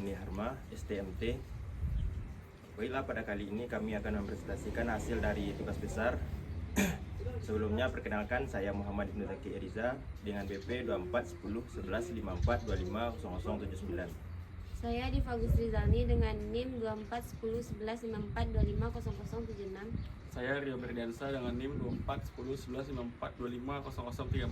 Murni Harma, STMT. Baiklah, pada kali ini kami akan mempresentasikan hasil dari tugas besar. Sebelumnya perkenalkan, saya Muhammad Ibnu Zaki Eriza dengan BP 24101154250079. Saya Diva Gusrizalni dengan NIM 24101154250076. Saya Rio Berdiansa dengan NIM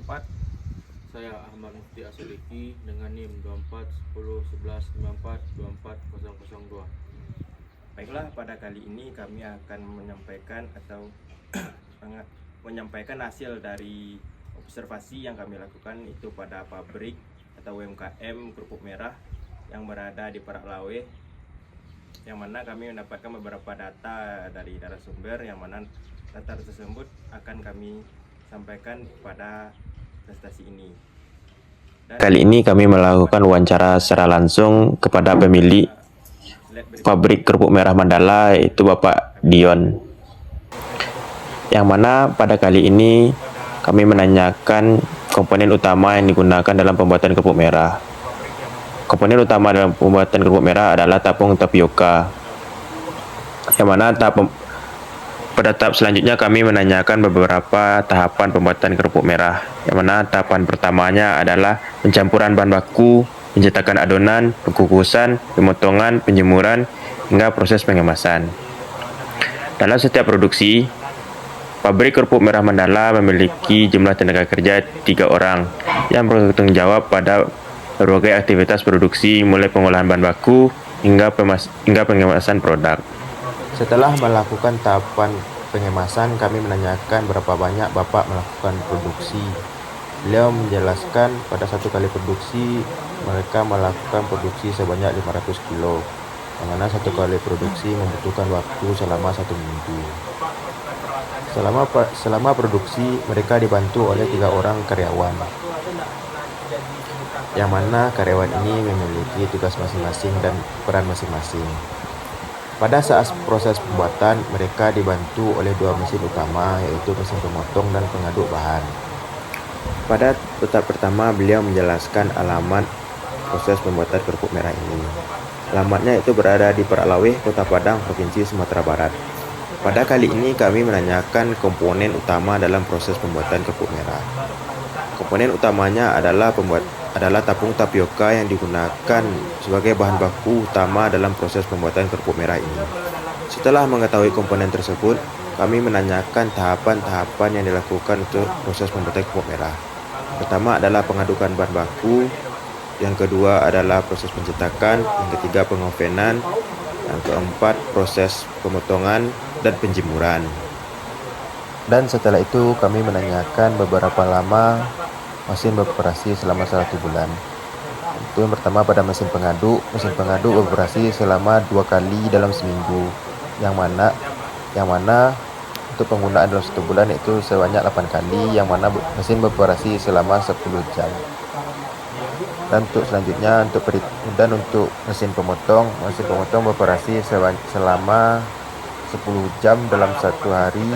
24101154250034. Saya Ahmad Mufti Asoliki dengan NIM 24101194240002. Baiklah, pada kali ini kami akan menyampaikan hasil dari observasi yang kami lakukan itu pada pabrik atau UMKM Kerupuk Merah yang berada di Perak Lawe, yang mana kami mendapatkan beberapa data dari narasumber, yang mana data tersebut akan kami sampaikan pada presentasi ini. Dan kali ini kami melakukan wawancara secara langsung kepada pemilik pabrik Kerupuk Merah Mandala, yaitu Bapak Dion, yang mana pada kali ini kami menanyakan komponen utama yang digunakan dalam pembuatan kerupuk merah. Komponen utama dalam pembuatan kerupuk merah adalah tepung tapioka, yang mana pada tahap selanjutnya kami menanyakan beberapa tahapan pembuatan kerupuk merah, yang mana tahapan pertamanya adalah pencampuran bahan baku, pencetakan adonan, pengkukusan, pemotongan, penjemuran, hingga proses pengemasan. Dalam setiap produksi, pabrik Kerupuk Merah Mandala memiliki jumlah tenaga kerja 3 orang yang bertanggung jawab pada berbagai aktivitas produksi, mulai pengolahan bahan baku hingga pengemasan produk. Setelah melakukan tahapan pengemasan, kami menanyakan berapa banyak Bapak melakukan produksi. Beliau menjelaskan pada satu kali produksi mereka melakukan produksi sebanyak 500 kilo, yang mana satu kali produksi membutuhkan waktu selama 1 minggu. Selama produksi mereka dibantu oleh 3 orang karyawan, yang mana karyawan ini memiliki tugas masing-masing dan peran masing-masing. Pada saat proses pembuatan, mereka dibantu oleh 2 mesin utama, yaitu mesin pemotong dan pengaduk bahan. Pada tahap pertama, beliau menjelaskan alamat proses pembuatan kerupuk merah ini. Alamatnya itu berada di Perak Lawe, Kota Padang, Provinsi Sumatera Barat. Pada kali ini kami menanyakan komponen utama dalam proses pembuatan kerupuk merah. Komponen utamanya adalah tepung tapioka yang digunakan sebagai bahan baku utama dalam proses pembuatan kerupuk merah ini. Setelah mengetahui komponen tersebut, kami menanyakan tahapan-tahapan yang dilakukan untuk proses pembuatan kerupuk merah. Pertama adalah pengadukan bahan baku, yang kedua adalah proses pencetakan, yang ketiga pengovenan, yang keempat proses pemotongan dan penjemuran. Dan setelah itu kami menanyakan beberapa lama mesin beroperasi selama 1 bulan. Itu yang pertama pada mesin pengaduk beroperasi selama 2 kali dalam seminggu, yang mana untuk penggunaan dalam 1 bulan itu sebanyak 8 kali, yang mana mesin beroperasi selama 10 jam. Dan untuk selanjutnya untuk mesin pemotong beroperasi selama 10 jam dalam 1 hari,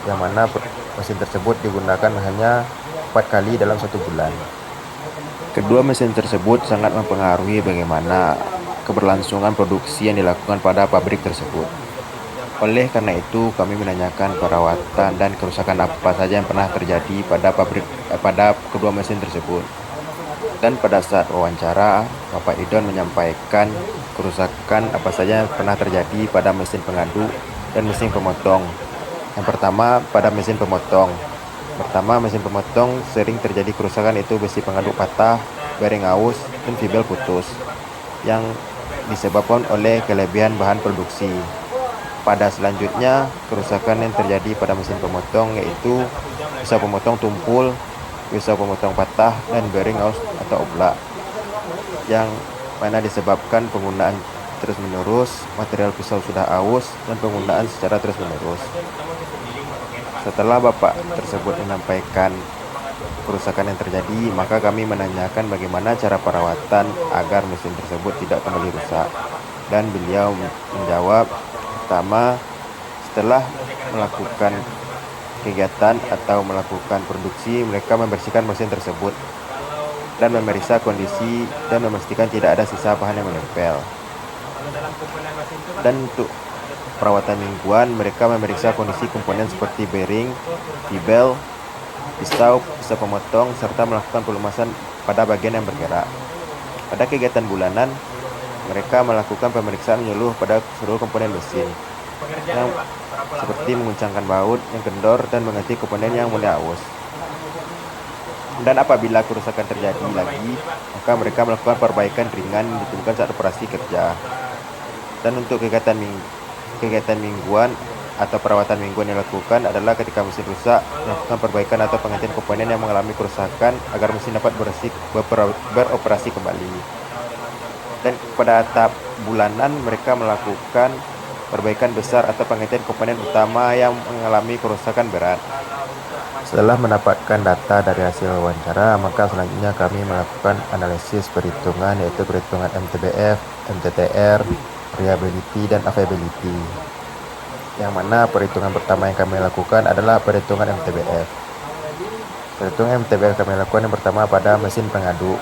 yang mana mesin tersebut digunakan hanya 4 kali dalam 1 bulan. Kedua mesin tersebut sangat mempengaruhi bagaimana keberlangsungan produksi yang dilakukan pada pabrik tersebut. Oleh karena itu, kami menanyakan perawatan dan kerusakan apa saja yang pernah terjadi pada kedua mesin tersebut. Dan pada saat wawancara, Bapak Idon menyampaikan kerusakan apa saja yang pernah terjadi pada mesin pengaduk dan mesin pemotong. Yang pertama, pada mesin pemotong. Mesin pemotong sering terjadi kerusakan, itu besi pengaduk patah, bearing aus, dan fibel putus, yang disebabkan oleh kelebihan bahan produksi. Pada selanjutnya, kerusakan yang terjadi pada mesin pemotong yaitu pisau pemotong tumpul, pisau pemotong patah, dan bearing aus atau oblak, yang mana disebabkan penggunaan terus-menerus, material pisau sudah aus, dan penggunaan secara terus-menerus. Setelah Bapak tersebut menyampaikan kerusakan yang terjadi, maka kami menanyakan bagaimana cara perawatan agar mesin tersebut tidak kembali rusak. Dan beliau menjawab, pertama, setelah melakukan kegiatan atau melakukan produksi, mereka membersihkan mesin tersebut. dan memeriksa kondisi dan memastikan tidak ada sisa bahan yang menempel. Dan untuk perawatan mingguan, mereka memeriksa kondisi komponen seperti bearing, V-belt, pisau pemotong, serta melakukan pelumasan pada bagian yang bergerak. Pada kegiatan bulanan, mereka melakukan pemeriksaan menyeluruh pada seluruh komponen mesin, yang seperti menguncangkan baut yang kendor dan mengganti komponen yang mulai aus. Dan apabila kerusakan terjadi lagi, maka mereka melakukan perbaikan ringan yang ditemukan saat operasi kerja. Dan untuk kegiatan mingguan atau perawatan mingguan yang dilakukan adalah ketika mesin rusak, melakukan perbaikan atau penggantian komponen yang mengalami kerusakan agar mesin dapat beroperasi kembali. Dan pada tahap bulanan, mereka melakukan perbaikan besar atau penggantian komponen utama yang mengalami kerusakan berat. Setelah mendapatkan data dari hasil wawancara, maka selanjutnya kami melakukan analisis perhitungan, yaitu perhitungan MTBF, MTTR, reliability, dan availability. Yang mana perhitungan pertama yang kami lakukan adalah perhitungan MTBF. Perhitungan MTBF kami lakukan yang pertama pada mesin pengaduk,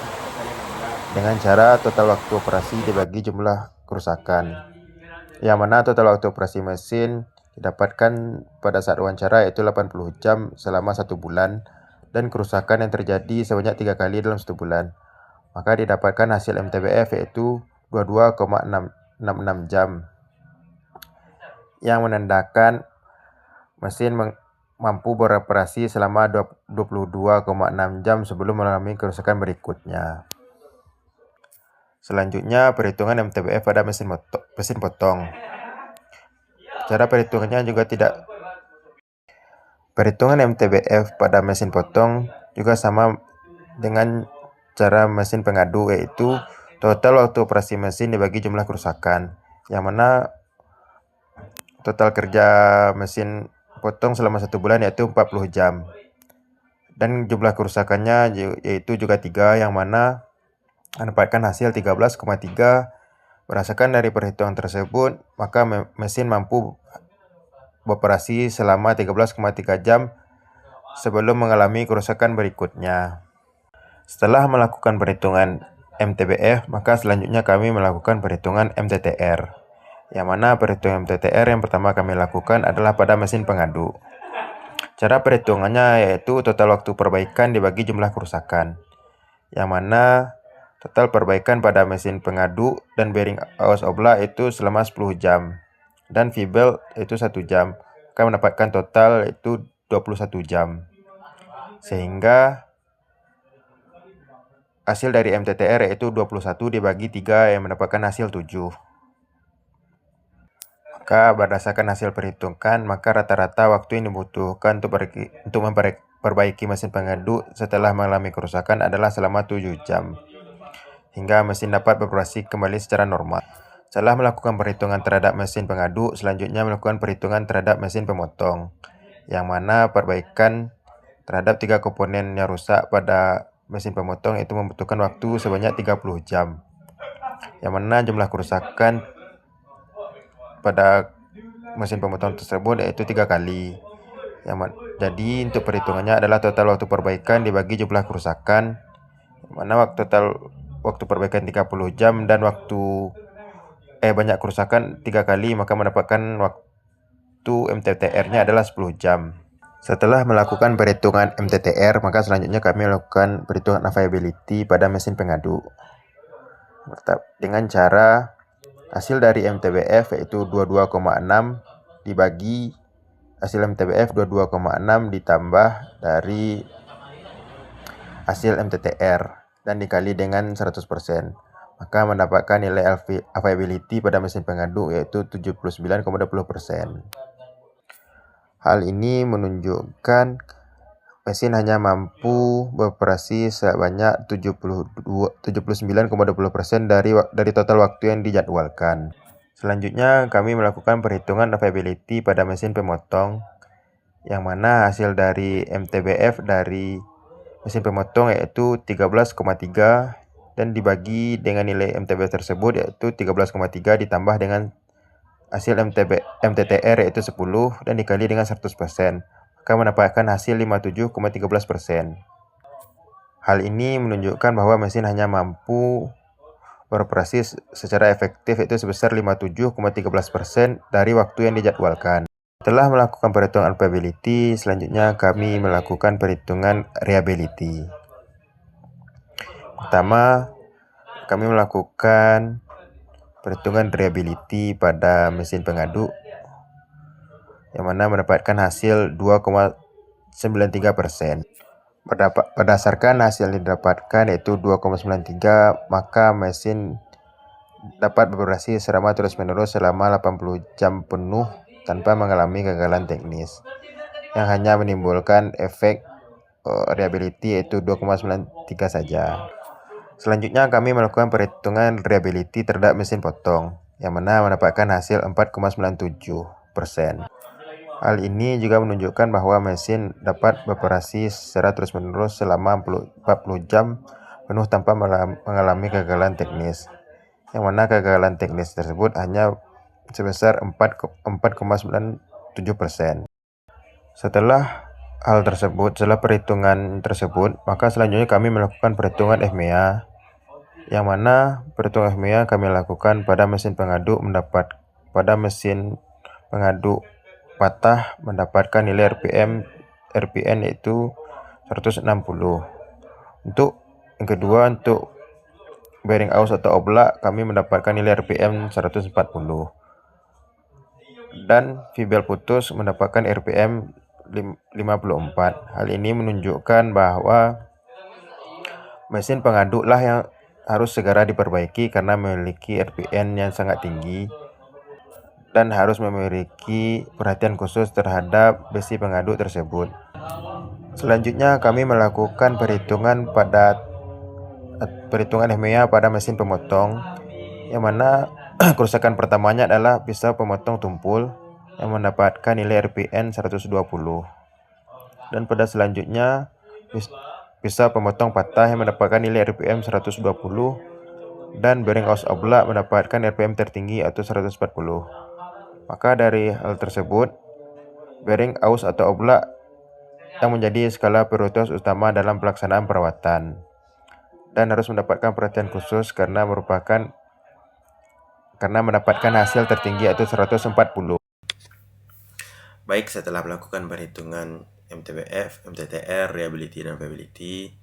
dengan cara total waktu operasi dibagi jumlah kerusakan. Yang mana total waktu operasi mesin didapatkan pada saat wawancara yaitu 80 jam selama 1 bulan, dan kerusakan yang terjadi sebanyak 3 kali dalam 1 bulan. Maka didapatkan hasil MTBF yaitu 22,66 jam, yang menandakan mesin mampu beroperasi selama 22,6 jam sebelum mengalami kerusakan berikutnya. Selanjutnya, perhitungan MTBF pada mesin potong. Cara perhitungannya juga tidak. Perhitungan MTBF pada mesin potong juga sama dengan cara mesin pengaduk, yaitu total waktu operasi mesin dibagi jumlah kerusakan, yang mana total kerja mesin potong selama 1 bulan yaitu 40 jam. Dan jumlah kerusakannya yaitu juga 3, yang mana mendapatkan hasil 13,3. Berdasarkan dari perhitungan tersebut, maka mesin mampu beroperasi selama 13,3 jam sebelum mengalami kerusakan berikutnya. Setelah melakukan perhitungan MTBF, maka selanjutnya kami melakukan perhitungan MTTR. Yang mana perhitungan MTTR yang pertama kami lakukan adalah pada mesin pengaduk. Cara perhitungannya yaitu total waktu perbaikan dibagi jumlah kerusakan, yang mana total perbaikan pada mesin pengaduk dan bearing aus oblak itu selama 10 jam, dan V-belt itu 1 jam, maka mendapatkan total itu 21 jam. Sehingga hasil dari MTTR yaitu 21 dibagi 3 yang mendapatkan hasil 7. Maka berdasarkan hasil perhitungan, maka rata-rata waktu yang dibutuhkan untuk memperbaiki mesin pengaduk setelah mengalami kerusakan adalah selama 7 jam. Hingga mesin dapat beroperasi kembali secara normal. Setelah melakukan perhitungan terhadap mesin pengaduk, selanjutnya melakukan perhitungan terhadap mesin pemotong, yang mana perbaikan terhadap 3 komponen yang rusak pada mesin pemotong itu membutuhkan waktu sebanyak 30 jam, yang mana jumlah kerusakan pada mesin pemotong tersebut yaitu 3 kali. Jadi untuk perhitungannya adalah total waktu perbaikan dibagi jumlah kerusakan, yang mana total waktu perbaikan 30 jam dan banyak kerusakan 3 kali, maka mendapatkan waktu MTTR-nya adalah 10 jam. Setelah melakukan perhitungan MTTR, maka selanjutnya kami melakukan perhitungan availability pada mesin pengaduk. Dengan cara hasil dari MTBF yaitu 22,6 dibagi hasil MTBF 22,6 ditambah dari hasil MTTR dan dikali dengan 100%, maka mendapatkan nilai availability pada mesin pengaduk yaitu 79,20%. Hal ini menunjukkan mesin hanya mampu beroperasi sebanyak 79,20% dari total waktu yang dijadwalkan. Selanjutnya kami melakukan perhitungan availability pada mesin pemotong, yang mana hasil dari MTBF dari mesin pemotong yaitu 13,3 dan dibagi dengan nilai MTBF tersebut yaitu 13,3 ditambah dengan hasil MTTR yaitu 10 dan dikali dengan 100%, maka mendapatkan hasil 57,13%. Hal ini menunjukkan bahwa mesin hanya mampu beroperasi secara efektif yaitu sebesar 57,13% dari waktu yang dijadwalkan. Setelah melakukan perhitungan probability, selanjutnya kami melakukan perhitungan reliability. Pertama, kami melakukan perhitungan reliability pada mesin pengaduk yang mana mendapatkan hasil 2,93%. Berdasarkan hasil yang didapatkan yaitu 2,93, maka mesin dapat beroperasi selama terus-menerus selama 80 jam penuh tanpa mengalami kegagalan teknis yang hanya menimbulkan efek reliability yaitu 2,93 saja. Selanjutnya kami melakukan perhitungan reliability terhadap mesin potong yang mana mendapatkan hasil 4,97%. Hal ini juga menunjukkan bahwa mesin dapat beroperasi secara terus-menerus selama 40 jam penuh tanpa mengalami kegagalan teknis, yang mana kegagalan teknis tersebut hanya sebesar 4,97%. Setelah perhitungan tersebut, maka selanjutnya kami melakukan perhitungan FMEA, yang mana perhitungan FMEA kami lakukan pada mesin pengaduk patah mendapatkan nilai RPN yaitu 160. Untuk yang kedua, untuk bearing aus atau oblak kami mendapatkan nilai RPM 140. Dan fibel putus mendapatkan RPM 54. Hal ini menunjukkan bahwa mesin pengaduklah yang harus segera diperbaiki karena memiliki RPM yang sangat tinggi dan harus memiliki perhatian khusus terhadap besi pengaduk tersebut. Selanjutnya kami melakukan perhitungan FMEA pada mesin pemotong, yang mana kerusakan pertamanya adalah pisau pemotong tumpul yang mendapatkan nilai RPN 120. Dan pada selanjutnya pisau pemotong patah yang mendapatkan nilai RPM 120 dan bearing aus oblak mendapatkan RPM tertinggi atau 140. Maka dari hal tersebut, bearing aus atau oblak yang menjadi skala prioritas utama dalam pelaksanaan perawatan dan harus mendapatkan perhatian khusus karena mendapatkan hasil tertinggi atau 140. Baik, setelah melakukan perhitungan MTBF, MTTR, reliability dan viability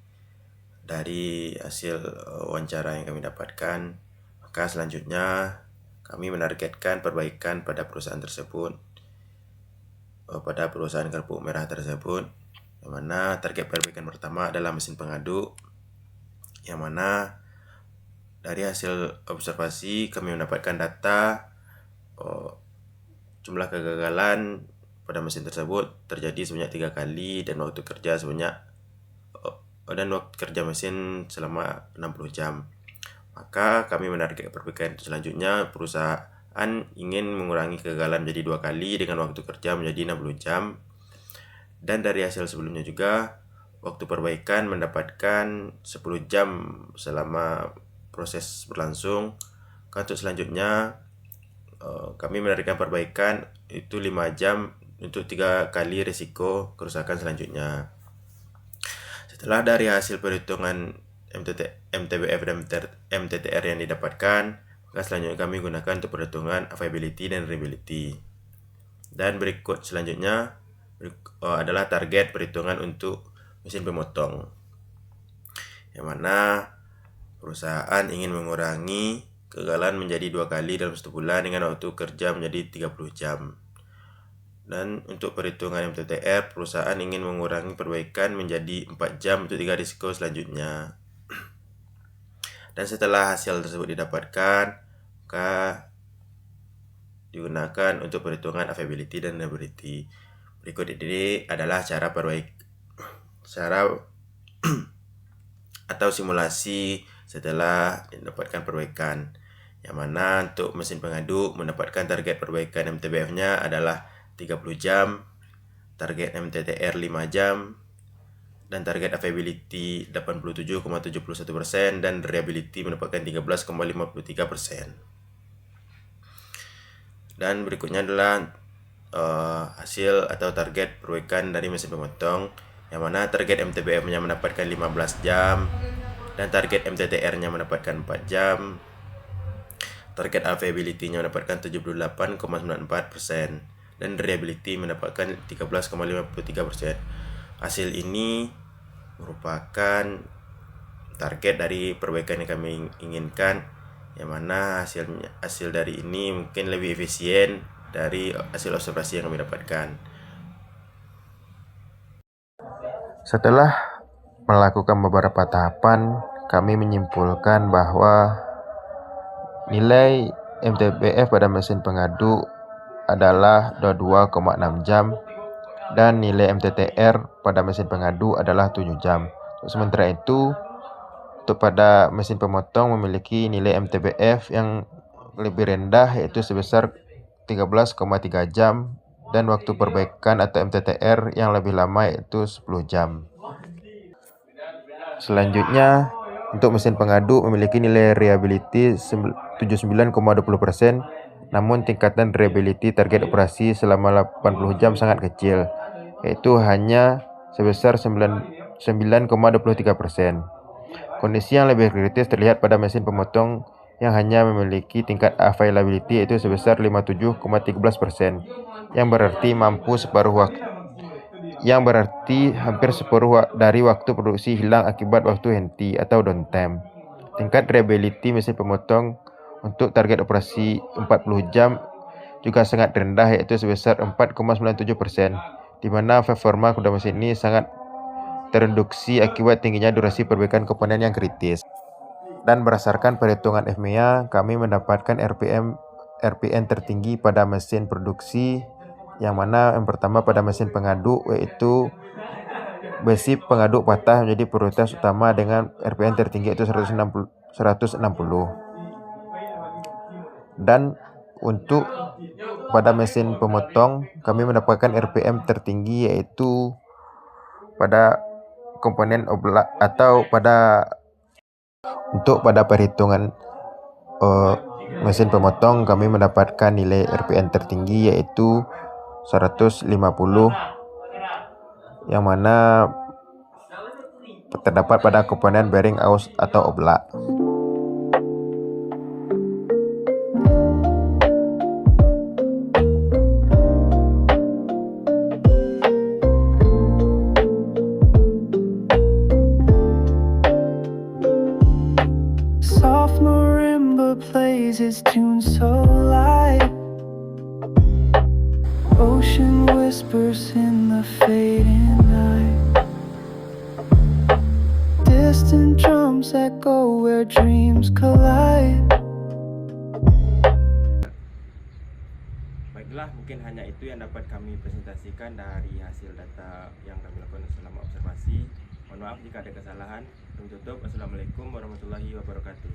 dari hasil wawancara yang kami dapatkan, maka selanjutnya kami menargetkan perbaikan pada perusahaan tersebut, pada perusahaan kerupuk merah tersebut, yang mana target perbaikan pertama adalah mesin pengaduk, yang mana dari hasil observasi kami mendapatkan data jumlah kegagalan pada mesin tersebut terjadi sebanyak 3 kali dan waktu kerja mesin selama 60 jam. Maka kami menargetkan perbaikan selanjutnya, perusahaan ingin mengurangi kegagalan menjadi 2 kali dengan waktu kerja menjadi 60 jam. Dan dari hasil sebelumnya juga, waktu perbaikan mendapatkan 10 jam selama proses berlangsung. Untuk selanjutnya, kami menargetkan perbaikan itu 5 jam untuk 3 kali risiko kerusakan selanjutnya. Setelah dari hasil perhitungan MTBF dan MTTR yang didapatkan, maka selanjutnya kami gunakan untuk perhitungan viability dan reliability. Dan berikut selanjutnya adalah target perhitungan untuk mesin pemotong, yang mana perusahaan ingin mengurangi kegagalan menjadi 2 kali dalam 1 bulan dengan waktu kerja menjadi 30 jam. Dan untuk perhitungan MTTR, perusahaan ingin mengurangi perbaikan menjadi 4 jam untuk 3 risiko selanjutnya. Dan setelah hasil tersebut didapatkan, maka digunakan untuk perhitungan viability dan reliability. Berikut ini adalah cara atau simulasi setelah mendapatkan perbaikan, yang mana untuk mesin pengaduk mendapatkan target perbaikan MTBF-nya adalah 30 jam, target MTTR 5 jam, dan target availability 87,71% dan reliability mendapatkan 13,53%. Dan berikutnya adalah hasil atau target perbaikan dari mesin pemotong, yang mana target MTBF-nya mendapatkan 15 jam dan target MTTR-nya mendapatkan 4 jam. Target availability-nya mendapatkan 78,94% dan reliability mendapatkan 13,53%. Hasil ini merupakan target dari perbaikan yang kami inginkan, yang mana hasil dari ini mungkin lebih efisien dari hasil observasi yang kami dapatkan. Setelah melakukan beberapa tahapan, kami menyimpulkan bahwa nilai MTBF pada mesin pengaduk adalah 22,6 jam dan nilai MTTR pada mesin pengaduk adalah 7 jam. Sementara itu, untuk pada mesin pemotong memiliki nilai MTBF yang lebih rendah, yaitu sebesar 13,3 jam, dan waktu perbaikan atau MTTR yang lebih lama, yaitu 10 jam. Selanjutnya, untuk mesin pengaduk memiliki nilai reliability 79,20%, namun tingkatan reliability target operasi selama 80 jam sangat kecil, yaitu hanya sebesar 9,23%. Kondisi yang lebih kritis terlihat pada mesin pemotong yang hanya memiliki tingkat availability yaitu sebesar 57,13%, yang berarti hampir separuh dari waktu produksi hilang akibat waktu henti atau downtime. Tingkat reliability mesin pemotong untuk target operasi 40 jam juga sangat rendah, yaitu sebesar 4,97%, di mana performa kuda mesin ini sangat tereduksi akibat tingginya durasi perbaikan komponen yang kritis. Dan berdasarkan perhitungan FMEA, kami mendapatkan RPM tertinggi pada mesin produksi, yang mana yang pertama pada mesin pengaduk, yaitu besi pengaduk patah menjadi prioritas utama dengan RPM tertinggi yaitu 160. Dan untuk pada mesin pemotong kami mendapatkan RPM tertinggi yaitu pada komponen oblak atau pada perhitungan mesin pemotong kami mendapatkan nilai RPM tertinggi yaitu 150, yang mana terdapat pada komponen bearing aus atau oblak. Soft marimba plays its tune so light. Ocean whispers in the fading night. Distant drums echo where dreams collide. Baiklah, mungkin hanya itu yang dapat kami presentasikan dari hasil data yang kami lakukan selama observasi. Mohon maaf jika ada kesalahan. Kami tutup. Wassalamualaikum warahmatullahi wabarakatuh.